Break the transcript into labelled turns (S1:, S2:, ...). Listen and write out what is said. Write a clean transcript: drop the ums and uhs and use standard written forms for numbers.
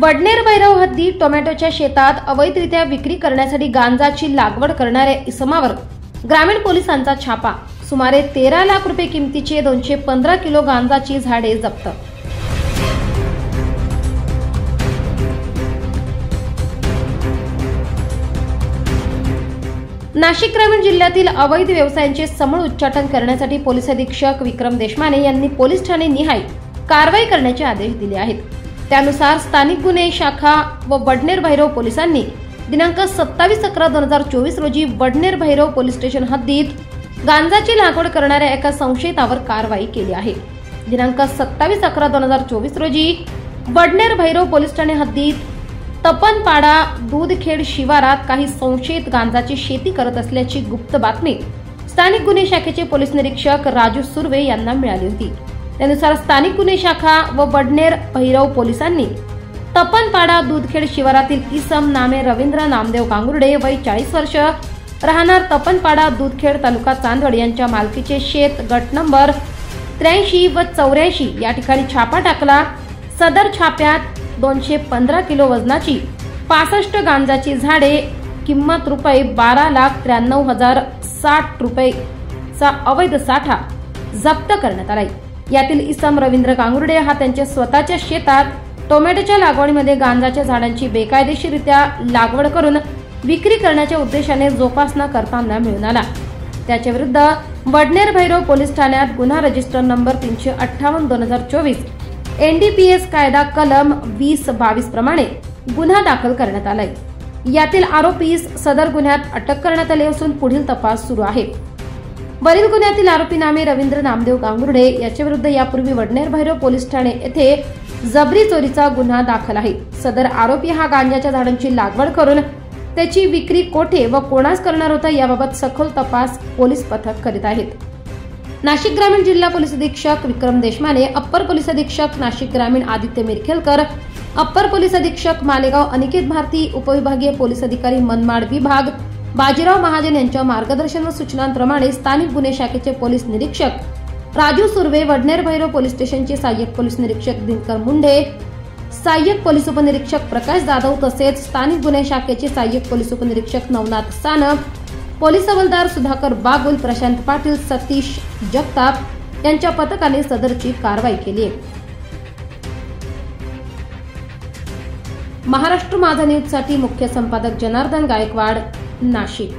S1: वडनेर भैरव हद्दीत टोमॅटोच्या शेतात अवैधरित्या विक्री करण्यासाठी गांजाची लागवड करणाऱ्या इसमावर ग्रामीण पोलिसांचा छापा। सुमारे 13 लाख रुपये किमतीचे 215 किलो गांजाची झाडे जप्त। नाशिक ग्रामीण जिल्ह्यातील अवैध व्यवसायांचे समूळ उच्चाटन करण्यासाठी पोलीस अधीक्षक विक्रम देशमाने यांनी पोलीस ठाणे निहाय कारवाई करण्याचे आदेश दिले आहेत। त्यानुसार स्थानिक गुन्हे शाखा व वडनेर भैरव पोलिसांनी दिनांक 27/11/2024 रोजी वडनेर भैरव पोलीस स्टेशन हद्दीत गांजाची लागवड करणाऱ्या एका संशयितावर कारवाई केली आहे। दिनांक 27/11/2024 रोजी वडनेर भैरव पोलीस ठाणे हद्दीत तपनपाडा दूधखेड शिवारात काही संशयित गांजाची शेती करत असल्याची गुप्त बातमी स्थानिक गुन्हे शाखेचे पोलीस निरीक्षक राजू सुर्वे यांना मिळाली होती। त्यानुसार स्थानिक गुन्हे शाखा व वडनेर भैरव पोलिसांनी तपनपाडा दूधखेड शिवारातील इसम नामे रवींद्र नामदेव गांगुर्डे वय 40 वर्ष राहणार तपनपाडा दूधखेड तालुका चांदवड यांच्या मालकीचे शेत गट नंबर 83 व 84 या ठिकाणी छापा टाकला। सदर छाप्यात 215 किलो वजनाची 65 गांजाची झाडे किंमत रुपये 12,93,060 रुपयेचा अवैध साठा जप्त करण्यात आला। यातील इसम रवींद्र गांगुर्डे हा त्यांच्या स्वतःच्या शेतात टोमॅटोच्या लागवडीमध्ये गांजाच्या झाडांची बेकायदेशीररित्या लागवड करून विक्री करण्याच्या उद्देशाने जोपासना करताना मिळून आला। त्याच्या विरुद्ध वडनेर भैरव पोलीस ठाण्यात गुन्हा रजिस्टर नंबर 358/2024 NDPS कायदा कलम 20-22 प्रमाणे गुन्हा दाखल करण्यात आलाय। यातील आरोपीस सदर गुन्ह्यात अटक करण्यात आली असून पुढील तपास सुरू आहे। वरील गुन्ह्यातील आरोपी नामे रवींद्र नामदेव गांगुर्डे याच्या विरुद्ध यापूर्वी वडनेर भैरव पोलीस ठाणे येथे जबरी चोरीचा गुन्हा दाखल आहे। सदर आरोपी हा गांजाच्या झाडांची लागवड करून त्याची विक्री कोठे व कोणास करणार होता याबाबत सखोल तपास पोलीस पथक करीत आहेत। नाशिक ग्रामीण जिल्हा पोलीस अधीक्षक विक्रम देशमाने, अप्पर पोलीस अधीक्षक नाशिक ग्रामीण आदित्य मिरखेलकर, अप्पर पोलीस अधीक्षक मालेगाव अनिकेत भारती, उपविभागीय पोलीस अधिकारी मनमाड विभाग बाजीराव महाजन यांच्या मार्गदर्शन व सूचनांप्रमाणे स्थानिक गुन्हे शाखेचे पोलीस निरीक्षक राजू सुर्वे, वडनेर भैरव पोलीस स्टेशनचे सहाय्यक पोलीस निरीक्षक दिनकर मुंडे, सहाय्यक पोलीस उपनिरीक्षक प्रकाश जाधव तसेच स्थानिक गुन्हे शाखेचे सहाय्यक पोलीस उपनिरीक्षक नवनाथ सानप, पोलीस हवालदार सुधाकर बागुल, प्रशांत पाटील, सतीश जगताप यांच्या पथकाने सदरची कारवाई केली आहे। महाराष्ट्र माझा न्यूज साठी मुख्य संपादक जनार्दन गायकवाड, नाशिक।